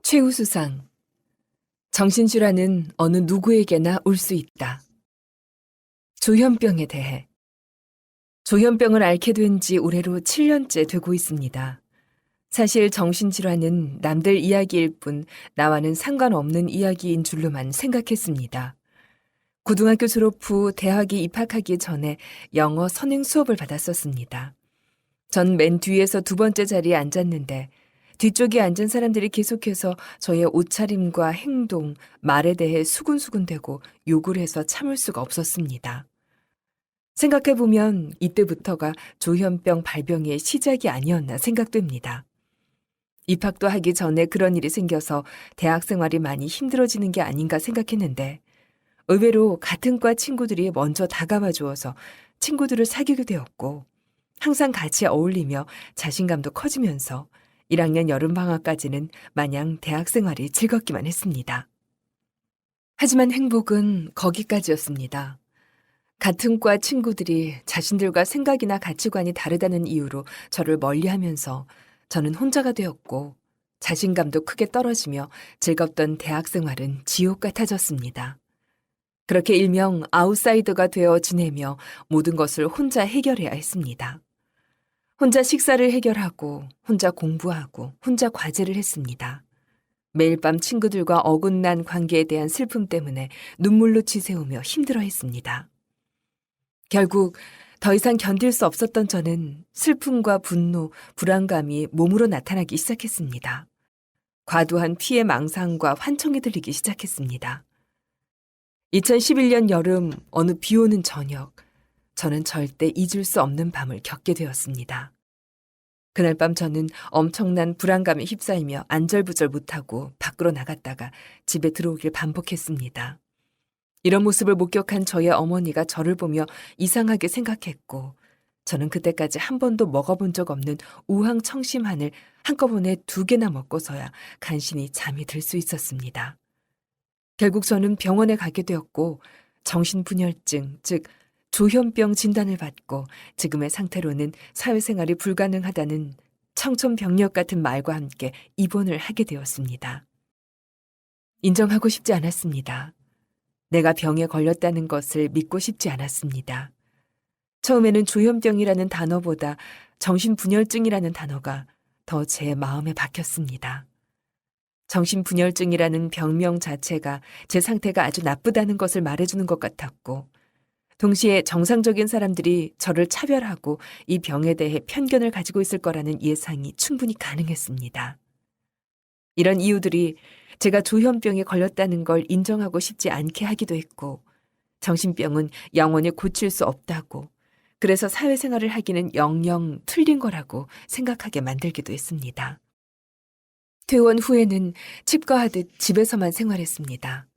최우수상. 정신질환은 어느 누구에게나 올 수 있다. 조현병에 대해. 조현병을 앓게 된 지 올해로 7년째 되고 있습니다. 사실 정신질환은 남들 이야기일 뿐 나와는 상관없는 이야기인 줄로만 생각했습니다. 고등학교 졸업 후 대학에 입학하기 전에 영어 선행 수업을 받았었습니다. 전 맨 뒤에서 두 번째 자리에 앉았는데 뒤쪽에 앉은 사람들이 계속해서 저의 옷차림과 행동, 말에 대해 수군수군대고 욕을 해서 참을 수가 없었습니다. 생각해보면 이때부터가 조현병 발병의 시작이 아니었나 생각됩니다. 입학도 하기 전에 그런 일이 생겨서 대학 생활이 많이 힘들어지는 게 아닌가 생각했는데 의외로 같은 과 친구들이 먼저 다가와 주어서 친구들을 사귀게 되었고 항상 같이 어울리며 자신감도 커지면서 1학년 여름방학까지는 마냥 대학 생활이 즐겁기만 했습니다. 하지만 행복은 거기까지였습니다. 같은 과 친구들이 자신들과 생각이나 가치관이 다르다는 이유로 저를 멀리하면서 저는 혼자가 되었고 자신감도 크게 떨어지며 즐겁던 대학 생활은 지옥 같아졌습니다. 그렇게 일명 아웃사이더가 되어 지내며 모든 것을 혼자 해결해야 했습니다. 혼자 식사를 해결하고 혼자 공부하고 혼자 과제를 했습니다. 매일 밤 친구들과 어긋난 관계에 대한 슬픔 때문에 눈물로 치새우며 힘들어했습니다. 결국 더 이상 견딜 수 없었던 저는 슬픔과 분노, 불안감이 몸으로 나타나기 시작했습니다. 과도한 피해 망상과 환청이 들리기 시작했습니다. 2011년 여름 어느 비 오는 저녁, 저는 절대 잊을 수 없는 밤을 겪게 되었습니다. 그날 밤 저는 엄청난 불안감에 휩싸이며 안절부절 못하고 밖으로 나갔다가 집에 들어오길 반복했습니다. 이런 모습을 목격한 저의 어머니가 저를 보며 이상하게 생각했고 저는 그때까지 한 번도 먹어본 적 없는 우황청심환을 한꺼번에 2개나 먹고서야 간신히 잠이 들 수 있었습니다. 결국 저는 병원에 가게 되었고 정신분열증, 즉 조현병 진단을 받고 지금의 상태로는 사회생활이 불가능하다는 청천벽력 같은 말과 함께 입원을 하게 되었습니다. 인정하고 싶지 않았습니다. 내가 병에 걸렸다는 것을 믿고 싶지 않았습니다. 처음에는 조현병이라는 단어보다 정신분열증이라는 단어가 더 제 마음에 박혔습니다. 정신분열증이라는 병명 자체가 제 상태가 아주 나쁘다는 것을 말해주는 것 같았고 동시에 정상적인 사람들이 저를 차별하고 이 병에 대해 편견을 가지고 있을 거라는 예상이 충분히 가능했습니다. 이런 이유들이 제가 조현병에 걸렸다는 걸 인정하고 싶지 않게 하기도 했고 정신병은 영원히 고칠 수 없다고 그래서 사회생활을 하기는 영영 틀린 거라고 생각하게 만들기도 했습니다. 퇴원 후에는 칩거하듯 집에서만 생활했습니다.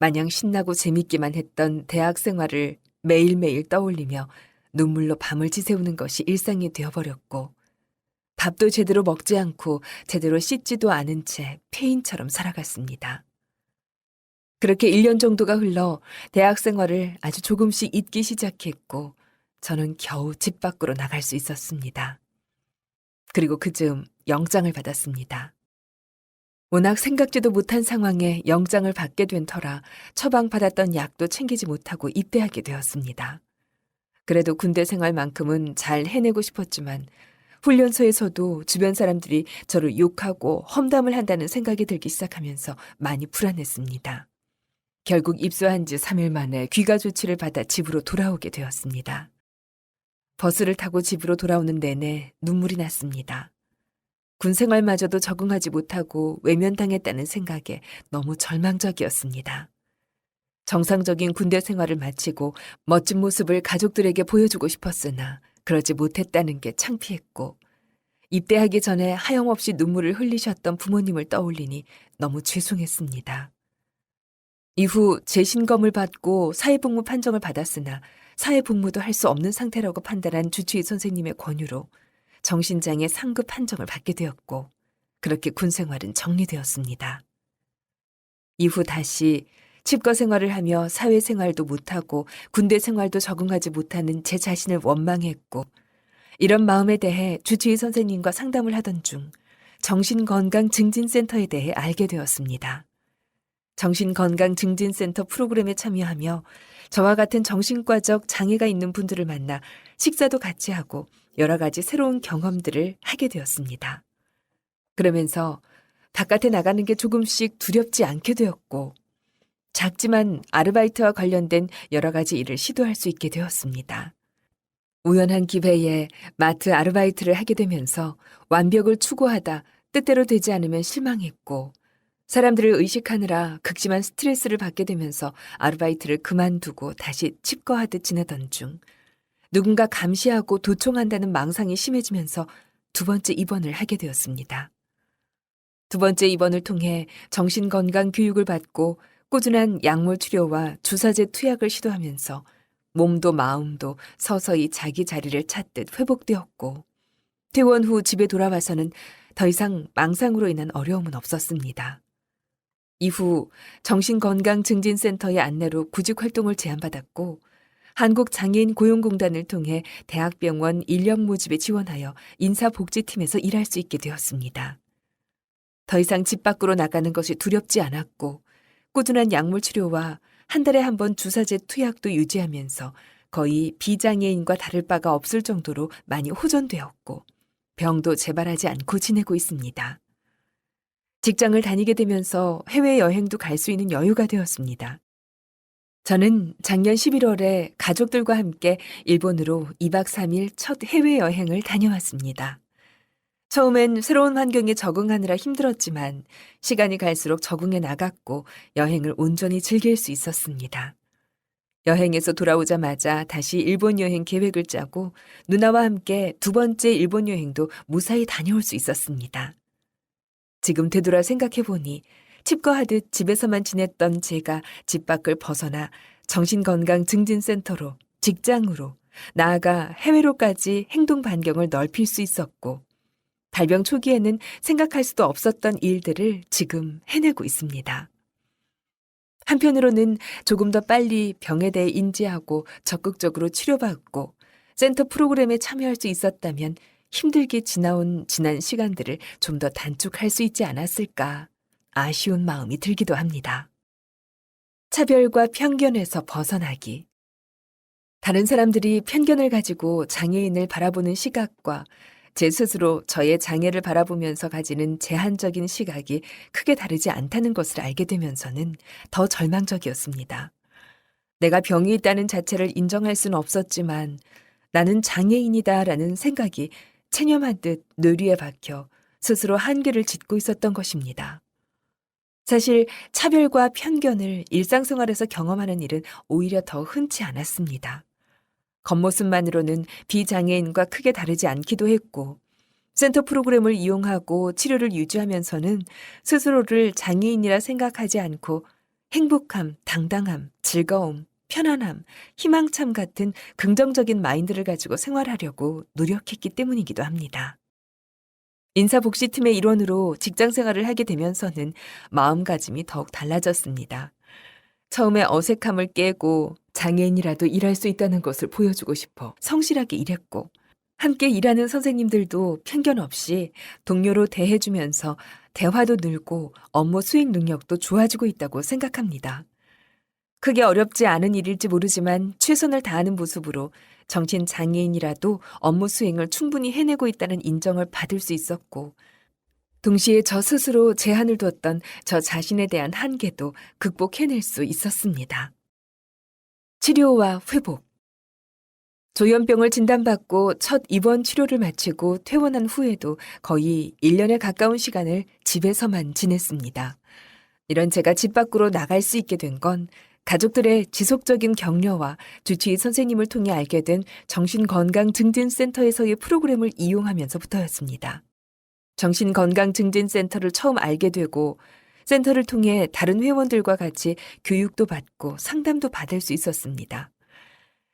마냥 신나고 재밌기만 했던 대학 생활을 매일매일 떠올리며 눈물로 밤을 지새우는 것이 일상이 되어버렸고 밥도 제대로 먹지 않고 제대로 씻지도 않은 채 폐인처럼 살아갔습니다. 그렇게 1년 정도가 흘러 대학 생활을 아주 조금씩 잊기 시작했고 저는 겨우 집 밖으로 나갈 수 있었습니다. 그리고 그즈음 영장을 받았습니다. 워낙 생각지도 못한 상황에 영장을 받게 된 터라 처방받았던 약도 챙기지 못하고 입대하게 되었습니다. 그래도 군대 생활만큼은 잘 해내고 싶었지만 훈련소에서도 주변 사람들이 저를 욕하고 험담을 한다는 생각이 들기 시작하면서 많이 불안했습니다. 결국 입소한 지 3일 만에 귀가 조치를 받아 집으로 돌아오게 되었습니다. 버스를 타고 집으로 돌아오는 내내 눈물이 났습니다. 군 생활마저도 적응하지 못하고 외면당했다는 생각에 너무 절망적이었습니다. 정상적인 군대 생활을 마치고 멋진 모습을 가족들에게 보여주고 싶었으나 그러지 못했다는 게 창피했고 입대하기 전에 하염없이 눈물을 흘리셨던 부모님을 떠올리니 너무 죄송했습니다. 이후 재신검을 받고 사회복무 판정을 받았으나 사회복무도 할 수 없는 상태라고 판단한 주치의 선생님의 권유로 정신장애 상급 판정을 받게 되었고 그렇게 군 생활은 정리되었습니다. 이후 다시 칩거 생활을 하며 사회생활도 못하고 군대 생활도 적응하지 못하는 제 자신을 원망했고 이런 마음에 대해 주치의 선생님과 상담을 하던 중 정신건강증진센터에 대해 알게 되었습니다. 정신건강증진센터 프로그램에 참여하며 저와 같은 정신과적 장애가 있는 분들을 만나 식사도 같이 하고 여러 가지 새로운 경험들을 하게 되었습니다. 그러면서 바깥에 나가는 게 조금씩 두렵지 않게 되었고 작지만 아르바이트와 관련된 여러 가지 일을 시도할 수 있게 되었습니다. 우연한 기회에 마트 아르바이트를 하게 되면서 완벽을 추구하다 뜻대로 되지 않으면 실망했고 사람들을 의식하느라 극심한 스트레스를 받게 되면서 아르바이트를 그만두고 다시 칩거하듯 지내던 중 누군가 감시하고 도청한다는 망상이 심해지면서 두 번째 입원을 하게 되었습니다. 두 번째 입원을 통해 정신건강 교육을 받고 꾸준한 약물 치료와 주사제 투약을 시도하면서 몸도 마음도 서서히 자기 자리를 찾듯 회복되었고 퇴원 후 집에 돌아와서는 더 이상 망상으로 인한 어려움은 없었습니다. 이후 정신건강증진센터의 안내로 구직활동을 제안받았고 한국장애인 고용공단을 통해 대학병원 인력 모집에 지원하여 인사복지팀에서 일할 수 있게 되었습니다. 더 이상 집 밖으로 나가는 것이 두렵지 않았고 꾸준한 약물 치료와 한 달에 한 번 주사제 투약도 유지하면서 거의 비장애인과 다를 바가 없을 정도로 많이 호전되었고 병도 재발하지 않고 지내고 있습니다. 직장을 다니게 되면서 해외여행도 갈 수 있는 여유가 되었습니다. 저는 작년 11월에 가족들과 함께 일본으로 2박 3일 첫 해외여행을 다녀왔습니다. 처음엔 새로운 환경에 적응하느라 힘들었지만 시간이 갈수록 적응해 나갔고 여행을 온전히 즐길 수 있었습니다. 여행에서 돌아오자마자 다시 일본 여행 계획을 짜고 누나와 함께 두 번째 일본 여행도 무사히 다녀올 수 있었습니다. 지금 되돌아 생각해보니 칩거하듯 집에서만 지냈던 제가 집 밖을 벗어나 정신건강증진센터로, 직장으로, 나아가 해외로까지 행동 반경을 넓힐 수 있었고 발병 초기에는 생각할 수도 없었던 일들을 지금 해내고 있습니다. 한편으로는 조금 더 빨리 병에 대해 인지하고 적극적으로 치료받고 센터 프로그램에 참여할 수 있었다면 힘들게 지나온 지난 시간들을 좀 더 단축할 수 있지 않았을까 아쉬운 마음이 들기도 합니다. 차별과 편견에서 벗어나기. 다른 사람들이 편견을 가지고 장애인을 바라보는 시각과 제 스스로 저의 장애를 바라보면서 가지는 제한적인 시각이 크게 다르지 않다는 것을 알게 되면서는 더 절망적이었습니다. 내가 병이 있다는 자체를 인정할 수는 없었지만 나는 장애인이다라는 생각이 체념하듯 뇌리에 박혀 스스로 한계를 짓고 있었던 것입니다. 사실 차별과 편견을 일상생활에서 경험하는 일은 오히려 더 흔치 않았습니다. 겉모습만으로는 비장애인과 크게 다르지 않기도 했고 센터 프로그램을 이용하고 치료를 유지하면서는 스스로를 장애인이라 생각하지 않고 행복함, 당당함, 즐거움, 편안함, 희망참 같은 긍정적인 마인드를 가지고 생활하려고 노력했기 때문이기도 합니다. 인사복지팀의 일원으로 직장생활을 하게 되면서는 마음가짐이 더욱 달라졌습니다. 처음에 어색함을 깨고 장애인이라도 일할 수 있다는 것을 보여주고 싶어 성실하게 일했고 함께 일하는 선생님들도 편견 없이 동료로 대해주면서 대화도 늘고 업무 수행 능력도 좋아지고 있다고 생각합니다. 크게 어렵지 않은 일일지 모르지만 최선을 다하는 모습으로 정신장애인이라도 업무 수행을 충분히 해내고 있다는 인정을 받을 수 있었고 동시에 저 스스로 제한을 두었던 저 자신에 대한 한계도 극복해낼 수 있었습니다. 치료와 회복. 조현병을 진단받고 첫 입원 치료를 마치고 퇴원한 후에도 거의 1년에 가까운 시간을 집에서만 지냈습니다. 이런 제가 집 밖으로 나갈 수 있게 된 건 가족들의 지속적인 격려와 주치의 선생님을 통해 알게 된 정신건강증진센터에서의 프로그램을 이용하면서부터였습니다. 정신건강증진센터를 처음 알게 되고 센터를 통해 다른 회원들과 같이 교육도 받고 상담도 받을 수 있었습니다.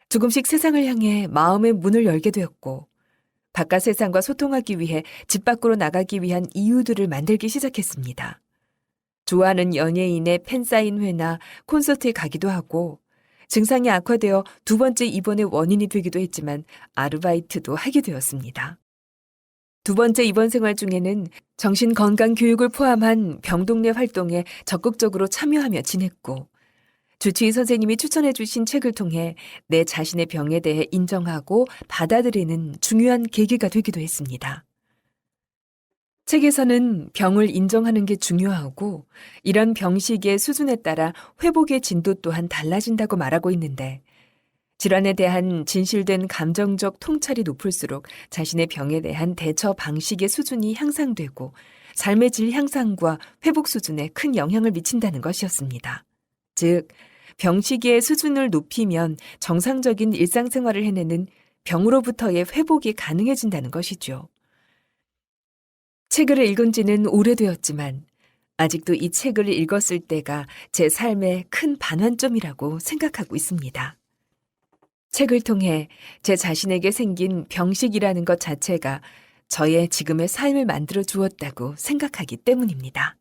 조금씩 세상을 향해 마음의 문을 열게 되었고 바깥 세상과 소통하기 위해 집 밖으로 나가기 위한 이유들을 만들기 시작했습니다. 좋아하는 연예인의 팬사인회나 콘서트에 가기도 하고 증상이 악화되어 두 번째 입원의 원인이 되기도 했지만 아르바이트도 하게 되었습니다. 두 번째 입원 생활 중에는 정신건강 교육을 포함한 병동내 활동에 적극적으로 참여하며 지냈고, 주치의 선생님이 추천해 주신 책을 통해 내 자신의 병에 대해 인정하고 받아들이는 중요한 계기가 되기도 했습니다. 책에서는 병을 인정하는 게 중요하고 이런 병식의 수준에 따라 회복의 진도 또한 달라진다고 말하고 있는데, 질환에 대한 진실된 감정적 통찰이 높을수록 자신의 병에 대한 대처 방식의 수준이 향상되고 삶의 질 향상과 회복 수준에 큰 영향을 미친다는 것이었습니다. 즉, 병시기의 수준을 높이면 정상적인 일상생활을 해내는 병으로부터의 회복이 가능해진다는 것이죠. 책을 읽은 지는 오래되었지만 아직도 이 책을 읽었을 때가 제 삶의 큰 반환점이라고 생각하고 있습니다. 책을 통해 제 자신에게 생긴 병식이라는 것 자체가 저의 지금의 삶을 만들어 주었다고 생각하기 때문입니다.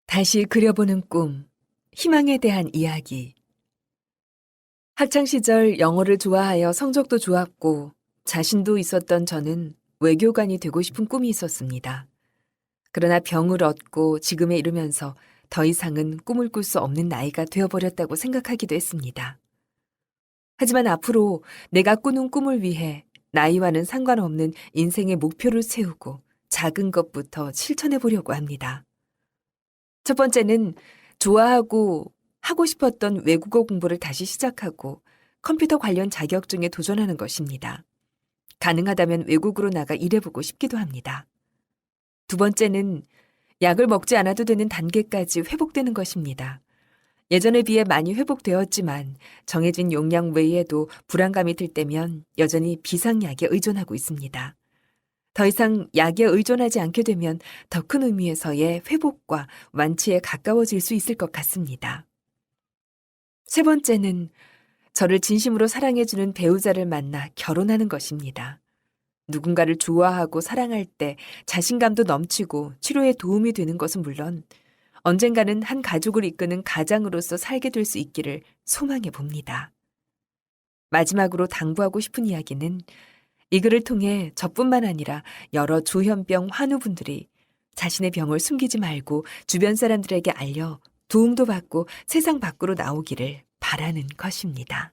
다시 그려보는 꿈, 희망에 대한 이야기. 학창시절 영어를 좋아하여 성적도 좋았고 자신도 있었던 저는 외교관이 되고 싶은 꿈이 있었습니다. 그러나 병을 얻고 지금에 이르면서 더 이상은 꿈을 꿀 수 없는 나이가 되어버렸다고 생각하기도 했습니다. 하지만 앞으로 내가 꾸는 꿈을 위해 나이와는 상관없는 인생의 목표를 세우고 작은 것부터 실천해 보려고 합니다. 첫 번째는 좋아하고 하고 싶었던 외국어 공부를 다시 시작하고 컴퓨터 관련 자격증에 도전하는 것입니다. 가능하다면 외국으로 나가 일해보고 싶기도 합니다. 두 번째는 약을 먹지 않아도 되는 단계까지 회복되는 것입니다. 예전에 비해 많이 회복되었지만 정해진 용량 외에도 불안감이 들 때면 여전히 비상약에 의존하고 있습니다. 더 이상 약에 의존하지 않게 되면 더 큰 의미에서의 회복과 완치에 가까워질 수 있을 것 같습니다. 세 번째는 저를 진심으로 사랑해주는 배우자를 만나 결혼하는 것입니다. 누군가를 좋아하고 사랑할 때 자신감도 넘치고 치료에 도움이 되는 것은 물론 언젠가는 한 가족을 이끄는 가장으로서 살게 될 수 있기를 소망해 봅니다. 마지막으로 당부하고 싶은 이야기는 이 글을 통해 저뿐만 아니라 여러 조현병 환우분들이 자신의 병을 숨기지 말고 주변 사람들에게 알려 도움도 받고 세상 밖으로 나오기를 바라는 것입니다.